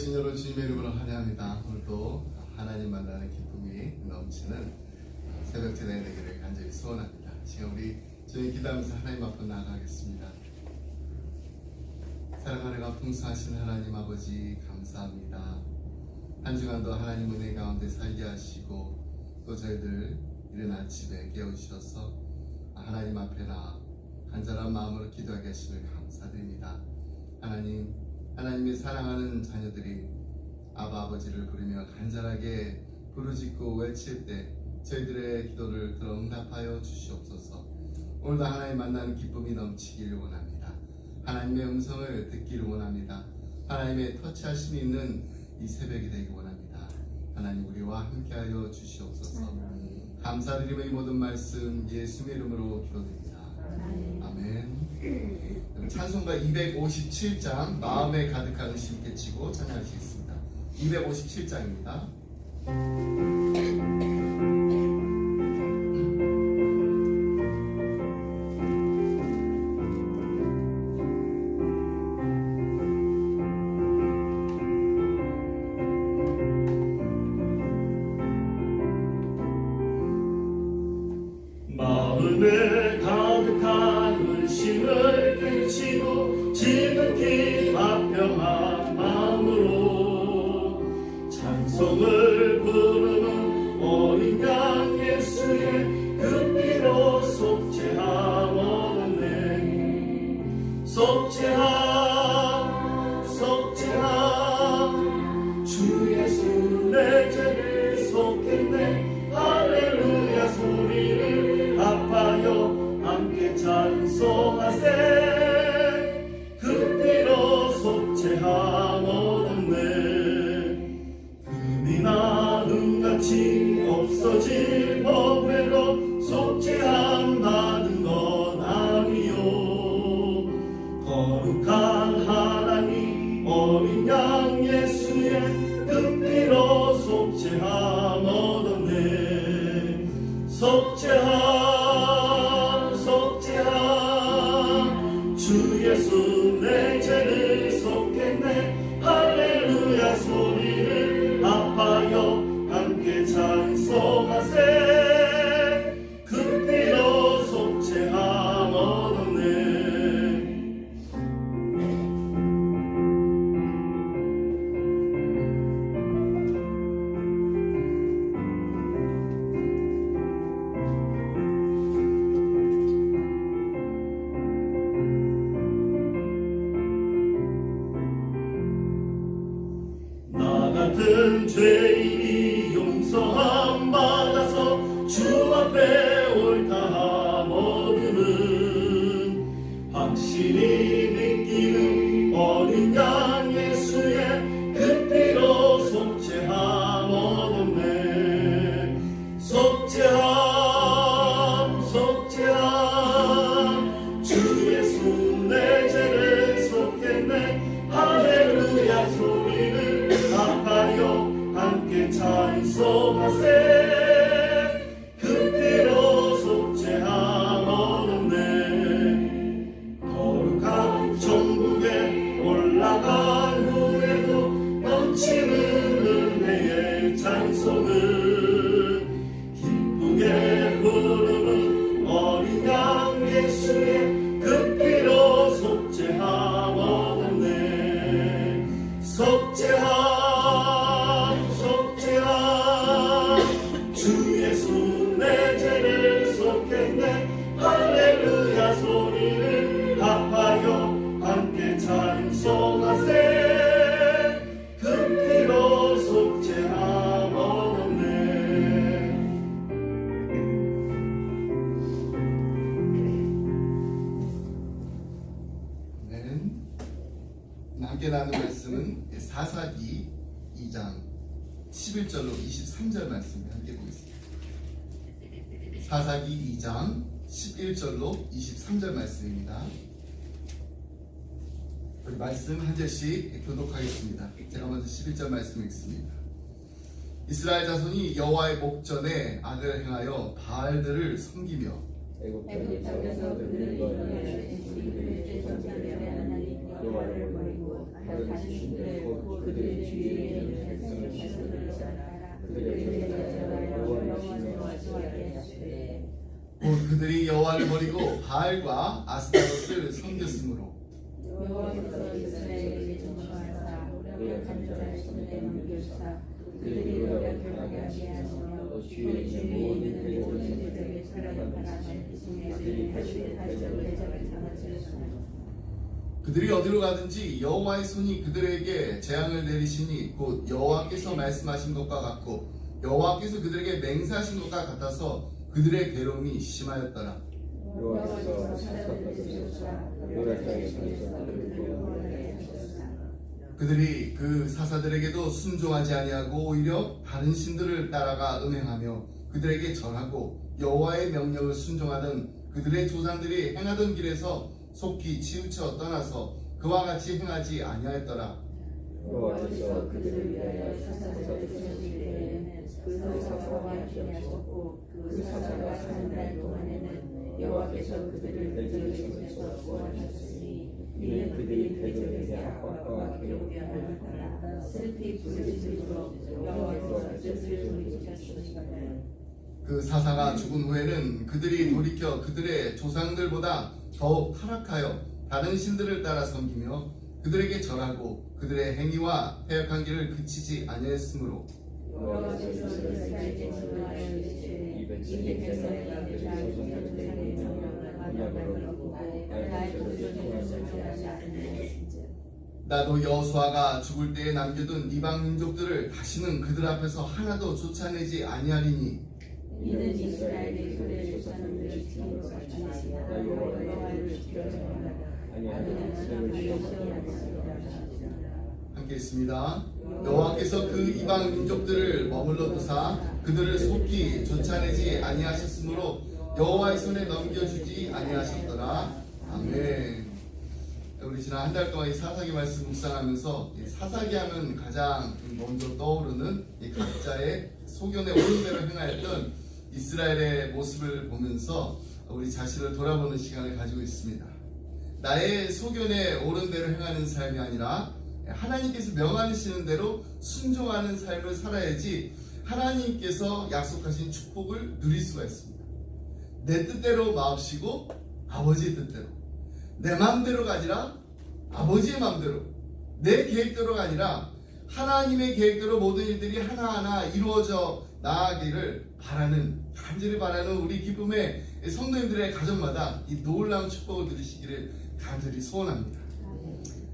살아계신 여러분 주님의 이름으로 환영합니다. 오늘도 하나님 만나는 기쁨이 넘치는 새벽 제단이 되기를 간절히 소원합니다. 지금 우리 저희 기도하면서 하나님 앞으로 나아가겠습니다. 사랑하는 풍성하신 하나님 아버지 감사합니다. 한 주간도 하나님 은혜 가운데 살게 하시고 또 저희들 이른 아침에 깨우셔서 하나님 앞에 나아 간절한 마음으로 기도하게 하심을 감사드립니다. 하나님의 사랑하는 자녀들이 아바 아버지를 부르며 간절하게 부르짖고 외칠 때 저희들의 기도를 들어 응답하여 주시옵소서. 오늘도 하나님 만나는 기쁨이 넘치기를 원합니다. 하나님의 음성을 듣기를 원합니다. 하나님의 터치하심이 있는 이 새벽이 되기 원합니다. 하나님 우리와 함께하여 주시옵소서. 감사드리며 이 모든 말씀 예수의 이름으로 기도드립니다. 아멘. 찬송가 257장 마음에 가득한 의심 깨치고 찬양하시겠습니다. 257장입니다. 마음에 가득한 의심을 깨치고 지극히 화평한 마음으로 찬송을 부르는 어린 양 예수의 그 피로 속죄함 얻었네. 속죄함 주 예수 내 죄를 속했네. 할렐루야 소리를 합하여 함께 찬송하세. 그 피로 속죄함 얻었네. 금이 나눔같이 없어질 법외로 속죄함 받은 건 아니요. 거룩한 하나님 어린 양 예수의 그 피로 속죄함 얻었네. 속죄함 주 예수 내 죄를 속했네. 할렐루야 소리를 합하여 함께 찬송하세. 그 피로 속죄함 얻었네. 같은 죄인이 용서함 받아서 주 앞에 옳다함 얻으는 확실히 믿기는 어린 양 예수의 그 피로 속죄함 얻었네. 속죄함 주 예수 내 죄를 속했네. 할렐루야 소리를 합하여 함께 찬송하세. 그 피로 속죄함 얻었네. 거룩한 천국에 올라간 후에도 넘치는 은혜의 찬송을 기쁘게 부르는 어린 양 예수의 그 피로 속죄함 얻었네. 속죄함 주 예수 내 죄를 속했네. 할렐루야 소리를 합하여 함께 찬송하세. 그 피로 속죄함 얻었네. 함께 나눈 말씀은 사사기 2장 11절로 23절 말씀 함께 보겠습니다. 사사기 2장 11절로 23절 말씀입니다. 우리 말씀 한 절씩 교독하겠습니다. 제가 먼저 11절 말씀 읽습니다. 이스라엘 자손이 여호와의 목전에 악을 행하여 바알들을 섬기며 애굽 땅에서 그들을 인도하여 우리들의 전사들의 하나님 여호와를 버리고 다시 신들의 그들의 주위에 있는 백성을 다스리는 자라. 그들의 자녀와 여호와를 신뢰하게 하시되 그들이 여호와를 버리고 바알과 아스타롯을 섬겼으므로 여호와께서 이스라엘에게 정하사 노력하는 자의 손에 넘겨주사 그들이 노력하게 하게 하시며 주위에 있는 모든 백성에게 사랑을 바라시며 그들이 다시 대적을 당하시리라. 그들이 어디로 가든지 여호와의 손이 그들에게 재앙을 내리시니 곧 여호와께서 말씀하신 것과 같고 여호와께서 그들에게 맹세하신 것과 같아서 그들의 괴로움이 심하였더라. 여호와께서 사람을 지으사 요나단의 손에서 그들을 구원하게 하셨사. 그들이 그 사사들에게도 순종하지 아니하고 오히려 다른 신들을 따라가 음행하며 그들에게 절하고 여호와의 명령을 순종하던 그들의 조상들이 행하던 길에서 속히 치우쳐 떠나서 그와 같이 행하지 아니하였더라. 여호와께서 그들을 위하여 사사를 세우실 때에는 그 사사와 함께 하셨고 그 사사가 사는 날 동안에는 여호와께서 그들을 대적의 손에서 구원하셨으니 이는 그들이 대적에게 압박과 괴롭게 하였더라. 슬피 부르짖으므로 여호와께서 뜻을 돌이키셨으니라. 그 사사가 죽은 후에는 그들이 돌이켜 그들의 조상들보다 더욱 타락하여 다른 신들을 따라 섬기며 그들에게 절하고 그들의 행위와 패역한 길을 그치지 아니하였으므로 여호와께서 이스라엘에게 명하여 이르시되 이 백성의 자기 조상의 명령을 만나버리고 나의 도전을遵守하지 않으신즉 나도 여호수아가 죽을 때에 남겨둔 이방 민족들을 다시는 그들 앞에서 하나도 쫓아내지 아니하리니 이는 이스라엘의 그의 조상들을 지킨 것 같이 여호와를 지켜서 함께 있습니다. 여호와께서 그 이방 민족들을 머물러 두사 그들을 속히 쫓아내지 아니하셨으므로 여호와의 손에 넘겨주지 아니하셨더라. 아멘. 우리 지난 한 달 동안 이 사사기 말씀 묵상하면서 이 사사기 하면 가장 먼저 떠오르는 이 각자의 소견에 옳은 대로 행하였던 이스라엘의 모습을 보면서 우리 자신을 돌아보는 시간을 가지고 있습니다. 나의 소견에 옳은 대로 행하는 삶이 아니라 하나님께서 명하시는 대로 순종하는 삶을 살아야지 하나님께서 약속하신 축복을 누릴 수가 있습니다. 내 뜻대로 마옵시고 아버지의 뜻대로, 내 마음대로가 아니라 아버지의 마음대로, 내 계획대로가 아니라 하나님의 계획대로 모든 일들이 하나하나 이루어져 나아가기를 간절히 바라는 우리 기쁨의 성도님들의 가정마다 이 놀라운 축복을 누리시기를 간절히 소원합니다.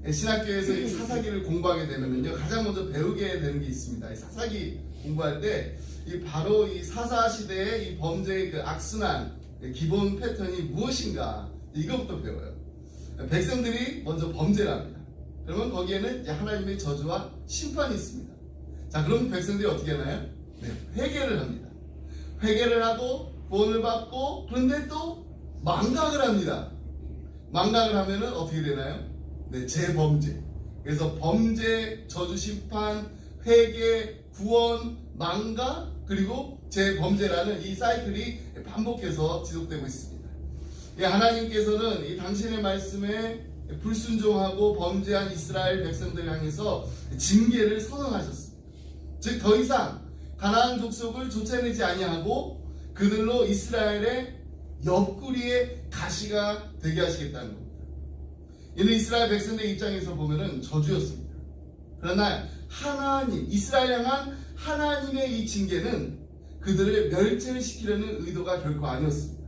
신학교에서 이 사사기를 공부하게 되면요, 가장 먼저 배우게 되는 게 있습니다. 이 사사기 공부할 때 바로 이 사사 시대의 이 범죄의 그 악순환 기본 패턴이 무엇인가, 이것부터 배워요. 백성들이 먼저 범죄를 합니다. 그러면 거기에는 이제 하나님의 저주와 심판이 있습니다. 자, 그럼 백성들이 어떻게 하나요? 회개를 합니다. 회개를 하고 구원을 받고, 그런데 또 망각을 합니다. 망각을 하면은 어떻게 되나요? 재범죄. 그래서 범죄, 저주, 심판, 회개, 구원, 망각, 그리고 재범죄라는 이 사이클이 반복해서 지속되고 있습니다. 하나님께서는 이 당신의 말씀에 불순종하고 범죄한 이스라엘 백성들을 향해서 징계를 선언하셨습니다. 즉 더 이상 가나안 족속을 쫓아내지 아니하고 그들로 이스라엘의 옆구리에 가시가 되게 하시겠다는 겁니다. 이는 이스라엘 백성들의 입장에서 보면은 저주였습니다. 그러나 하나님, 이스라엘 향한 하나님의 이 징계는 그들을 멸절을 시키려는 의도가 결코 아니었습니다.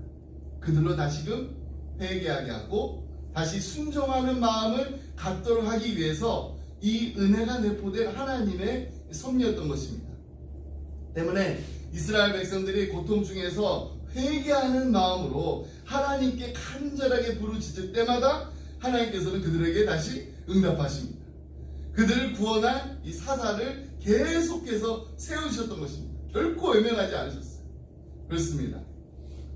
그들로 다시금 회개하게 하고 다시 순종하는 마음을 갖도록 하기 위해서 이 은혜가 내포된 하나님의 섭리였던 것입니다. 때문에 이스라엘 백성들이 고통 중에서 회개하는 마음으로 하나님께 간절하게 부르짖을 때마다 하나님께서는 그들에게 다시 응답하십니다. 그들을 구원할 이 사사를 계속해서 세우셨던 것입니다. 결코 외면하지 않으셨어요. 그렇습니다.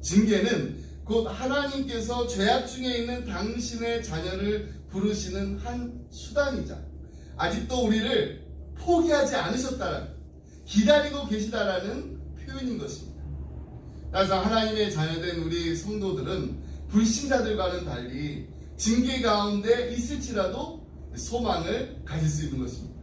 징계는 곧 하나님께서 죄악 중에 있는 당신의 자녀를 부르시는 한 수단이자 아직도 우리를 포기하지 않으셨다라는, 기다리고 계시다라는 표현인 것입니다. 따라서 하나님의 자녀된 우리 성도들은 불신자들과는 달리 징계 가운데 있을지라도 소망을 가질 수 있는 것입니다.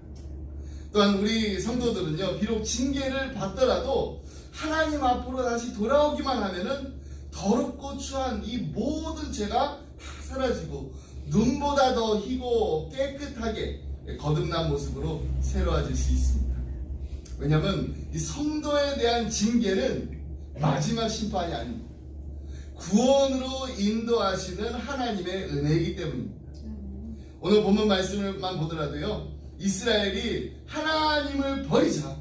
또한 우리 성도들은요, 비록 징계를 받더라도 하나님 앞으로 다시 돌아오기만 하면은 더럽고 추한 이 모든 죄가 다 사라지고 눈보다 더 희고 깨끗하게 거듭난 모습으로 새로워질 수 있습니다. 왜냐하면 이 성도에 대한 징계는 마지막 심판이 아닙니다. 구원으로 인도하시는 하나님의 은혜이기 때문입니다. 오늘 본문 말씀을만 보더라도요, 이스라엘이 하나님을 버리자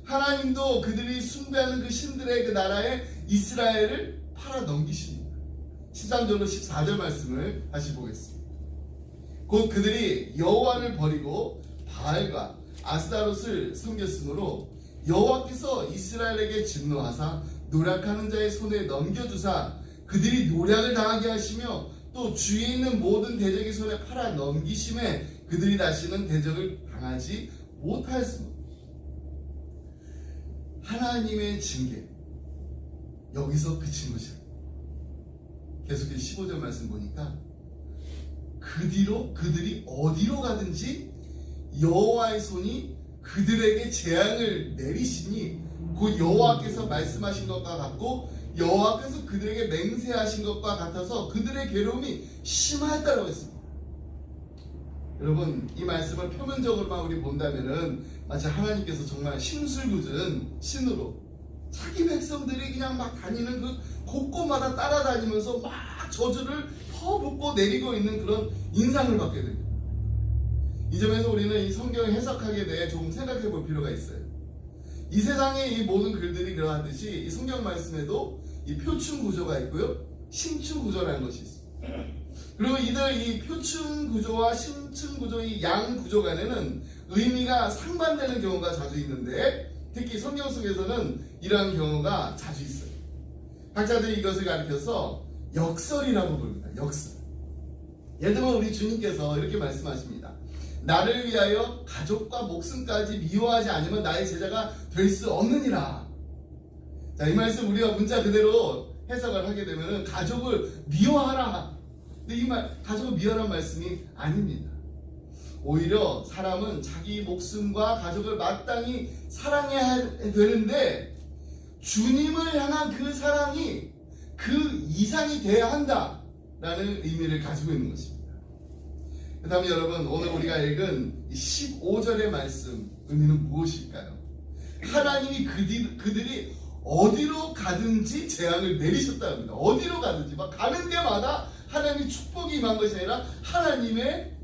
하나님도 그들이 숭배하는 그 신들의 그 나라에 이스라엘을 팔아 넘기십니다. 13절로 14절 말씀을 다시 보겠습니다. 곧 그들이 여호와를 버리고 바알과 아스타롯을 섬겼으므로 여호와께서 이스라엘에게 진노하사 노력하는 자의 손에 넘겨주사 그들이 노략을 당하게 하시며 또 주위에 있는 모든 대적의 손에 팔아 넘기심에 그들이 다시는 대적을 당하지 못하였습니다. 하나님의 징계 여기서 그친 것이에요. 계속해서 15절 말씀 보니까 그 뒤로 그들이 어디로 가든지 여호와의 손이 그들에게 재앙을 내리시니 곧 여호와께서 말씀하신 것과 같고 여호와께서 그들에게 맹세하신 것과 같아서 그들의 괴로움이 심하였다고 했습니다. 여러분, 이 말씀을 표면적으로만 우리 본다면은 마치 하나님께서 정말 심술궂은 신으로 자기 백성들이 그냥 막 다니는 그 곳곳마다 따라다니면서 막 저주를 퍼붓고 내리고 있는 그런 인상을 받게 됩니다. 이 점에서 우리는 이 성경 해석하기에 대해 조금 생각해 볼 필요가 있어요. 이 세상의 이 모든 글들이 그러하듯이 이 성경 말씀에도 이 표충 구조가 있고요, 심층 구조라는 것이 있습니다. 그리고 이 표충 구조와 심층 구조, 이 양 구조 간에는 의미가 상반되는 경우가 자주 있는데 특히 성경 속에서는 이러한 경우가 자주 있어요. 학자들이 이것을 가리켜서 역설이라고 부릅니다. 역설. 예를 들면 우리 주님께서 이렇게 말씀하십니다. 나를 위하여 가족과 목숨까지 미워하지 않으면 나의 제자가 될 수 없느니라. 자, 이 말씀 우리가 문자 그대로 해석을 하게 되면 가족을 미워하라. 근데 이 가족을 미워하라는 말씀이 아닙니다. 오히려 사람은 자기 목숨과 가족을 마땅히 사랑해야 되는데 주님을 향한 그 사랑이 그 이상이 돼야 한다라는 의미를 가지고 있는 것입니다. 그 다음에 여러분, 오늘 우리가 읽은 15절의 말씀 의미는 무엇일까요? 하나님이 그들이 어디로 가든지 재앙을 내리셨다고 합니다. 어디로 가든지 막 가는 데마다 하나님의 축복이 임한 것이 아니라 하나님의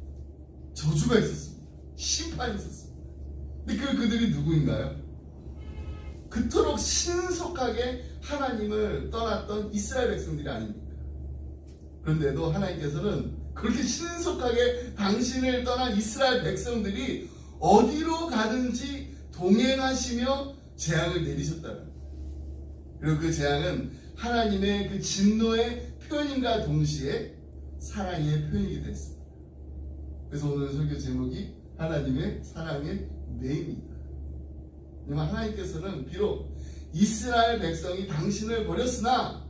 저주가 있었습니다. 심판이 있었습니다. 근데 그들이 누구인가요? 그토록 신속하게 하나님을 떠났던 이스라엘 백성들이 아닙니까? 그런데도 하나님께서는 그렇게 신속하게 당신을 떠난 이스라엘 백성들이 어디로 가든지 동행하시며 재앙을 내리셨다는, 그리고 그 재앙은 하나님의 그 진노의 표현인가 동시에 사랑의 표현이기도 했습니다. 그래서 오늘 설교 제목이 하나님의 사랑의 내입니다. 왜냐하면 하나님께서는 비록 이스라엘 백성이 당신을 버렸으나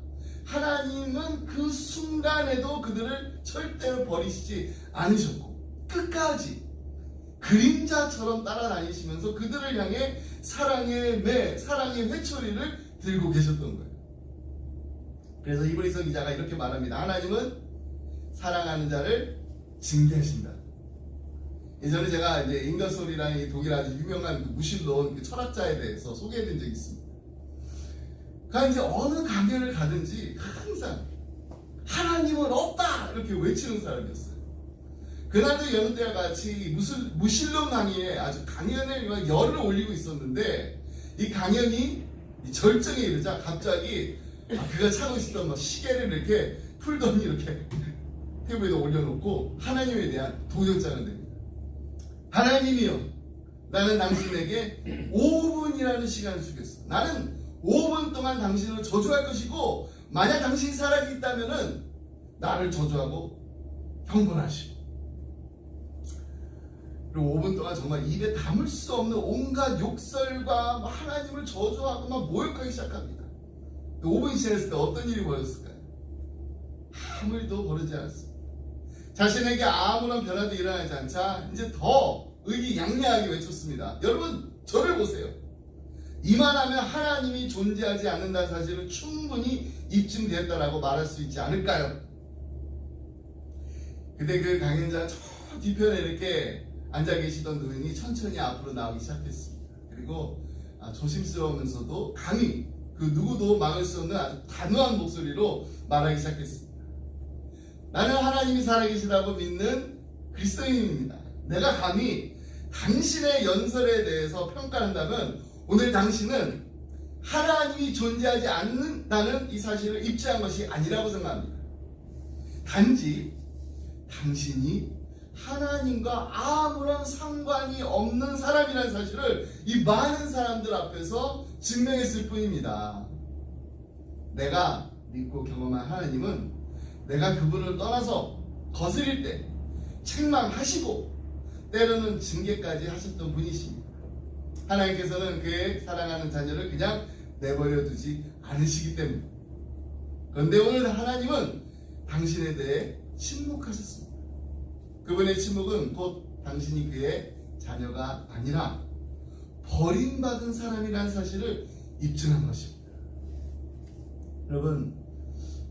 하나님은 그 순간에도 그들을 절대로 버리시지 않으셨고 끝까지 그림자처럼 따라다니시면서 그들을 향해 사랑의 회초리를 들고 계셨던 거예요. 그래서 히브리서 기자가 이렇게 말합니다. 하나님은 사랑하는 자를 징계하신다. 예전에 제가 이제 잉거솔이라는 독일 아주 유명한 무신론 철학자에 대해서 소개해드린 적이 있습니다. 그러니까 이제 어느 강연을 가든지 항상 하나님은 없다 이렇게 외치는 사람이었어요. 그날도 여느 때와 같이 무신론 강의에 아주 강연을 막 열을 올리고 있었는데 이 강연이 절정에 이르자 갑자기 그가 차고 있었던 막 시계를 이렇게 풀더니 이렇게 테이블에 올려놓고 하나님에 대한 도전장을 냅니다. 하나님이여, 나는 당신에게 5분이라는 시간을 주겠어. 나는 5분 동안 당신을 저주할 것이고 만약 당신이 살아있다면 나를 저주하고 형벌하시고, 그리고 5분 동안 정말 입에 담을 수 없는 온갖 욕설과 하나님을 저주하고 막 모욕하기 시작합니다. 5분이 지났을 때 어떤 일이 벌어졌을까요? 아무 일도 벌어지지 않았습니다. 자신에게 아무런 변화도 일어나지 않자 이제 더 의기양양하게 외쳤습니다. 여러분 저를 보세요. 이만하면 하나님이 존재하지 않는다는 사실은 충분히 입증되었다라고 말할 수 있지 않을까요? 그때 그 강연자 저 뒤편에 이렇게 앉아 계시던 노인이 천천히 앞으로 나오기 시작했습니다. 그리고 조심스러우면서도 강히 그 누구도 막을 수 없는 아주 단호한 목소리로 말하기 시작했습니다. 나는 하나님이 살아계시다고 믿는 그리스도인입니다. 내가 감히 당신의 연설에 대해서 평가한다면 오늘 당신은 하나님이 존재하지 않는다는 이 사실을 입증한 것이 아니라고 생각합니다. 단지 당신이 하나님과 아무런 상관이 없는 사람이라는 사실을 이 많은 사람들 앞에서 증명했을 뿐입니다. 내가 믿고 경험한 하나님은 내가 그분을 떠나서 거스릴 때 책망하시고 때로는 징계까지 하셨던 분이십니다. 하나님께서는 그의 사랑하는 자녀를 그냥 내버려 두지 않으시기 때문에. 그런데 오늘 하나님은 당신에 대해 침묵하셨습니다. 그분의 침묵은 곧 당신이 그의 자녀가 아니라 버림받은 사람이라는 사실을 입증한 것입니다. 여러분,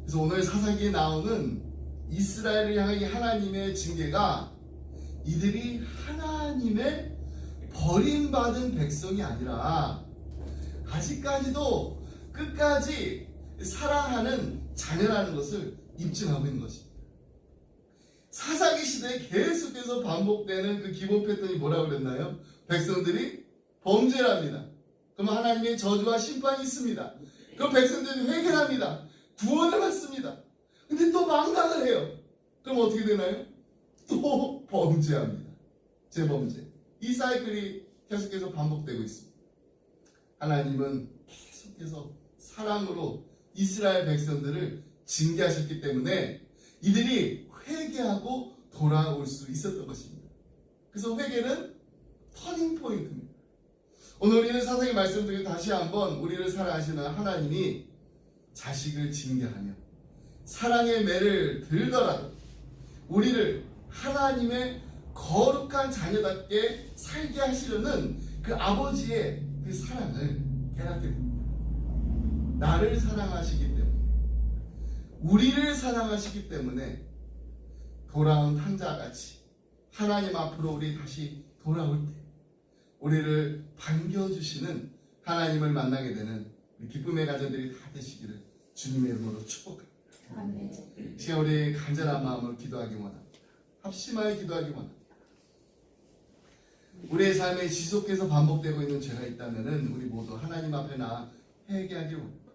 그래서 오늘 사사기에 나오는 이스라엘을 향한 이 하나님의 징계가 이들이 하나님의 버림받은 백성이 아니라 아직까지도 끝까지 사랑하는 자녀라는 것을 입증하고 있는 것입니다. 사사기 시대에 계속해서 반복되는 그 기본 패턴이 뭐라고 그랬나요? 백성들이 범죄를 합니다. 그럼 하나님의 저주와 심판이 있습니다. 그럼 백성들이 회개합니다. 구원을 받습니다. 근데 또 망각을 해요. 그럼 어떻게 되나요? 또 범죄합니다. 재범죄. 이 사이클이 계속해서 반복되고 있습니다. 하나님은 계속해서 사랑으로 이스라엘 백성들을 징계하셨기 때문에 이들이 회개하고 돌아올 수 있었던 것입니다. 그래서 회개는 터닝 포인트입니다. 오늘 우리는 사사기 말씀 중에 다시 한번 우리를 사랑하시는 하나님이 자식을 징계하며 사랑의 매를 들더라도 우리를 하나님의 거룩한 자녀답게 살게 하시려는 그 아버지의 그 사랑을 깨닫게 됩니다. 나를 사랑하시기 때문에, 우리를 사랑하시기 때문에 돌아온 탕자와 같이 하나님 앞으로 우리 다시 돌아올 때 우리를 반겨주시는 하나님을 만나게 되는 기쁨의 가정들이 다 되시기를 주님의 이름으로 축복합니다. 아멘. 시간 우리 간절한 마음으로 기도하기 원합니다. 합심하여 기도하기 원합니다. 우리의 삶에 지속해서 반복되고 있는 죄가 있다면 우리 모두 하나님 앞에 나아 회개하기 원합니다.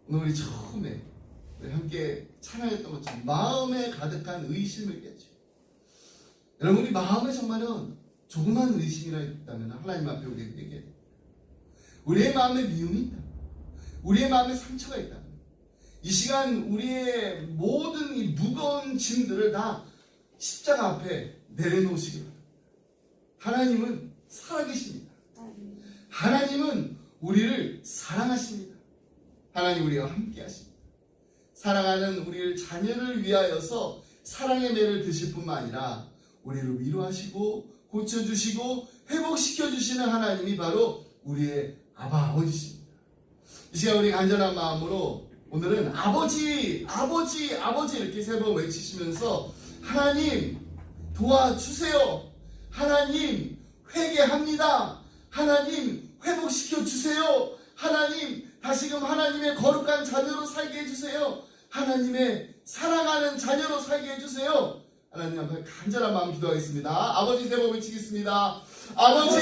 오늘 우리 처음에 우리 함께 찬양했던 것처럼 마음에 가득한 의심을 깨죠. 여러분, 우리 마음에 정말은 조그만 의심이라 있다면 하나님 앞에 우리에게 얘기해요. 우리의 마음에 미움이 있다, 우리의 마음에 상처가 있다, 이 시간 우리의 모든 이 무거운 짐들을 다 십자가 앞에 내려놓으시기 바랍니다. 하나님은 살아계십니다. 하나님은 우리를 사랑하십니다. 하나님 우리와 함께 하십니다. 사랑하는 우리를 자녀를 위하여서 사랑의 매를 드실 뿐만 아니라 우리를 위로하시고 고쳐주시고 회복시켜주시는 하나님이 바로 우리의 아버지십니다. 이 시간 우리 간절한 마음으로 오늘은 아버지 이렇게 세 번 외치시면서 하나님 도와주세요, 하나님 회개합니다, 하나님 회복시켜주세요, 하나님 다시금 하나님의 거룩한 자녀로 살게 해주세요, 하나님의 사랑하는 자녀로 살게 해주세요. 하나님 앞에 간절한 마음 기도하겠습니다. 아버지 세 번 외치겠습니다. 아버지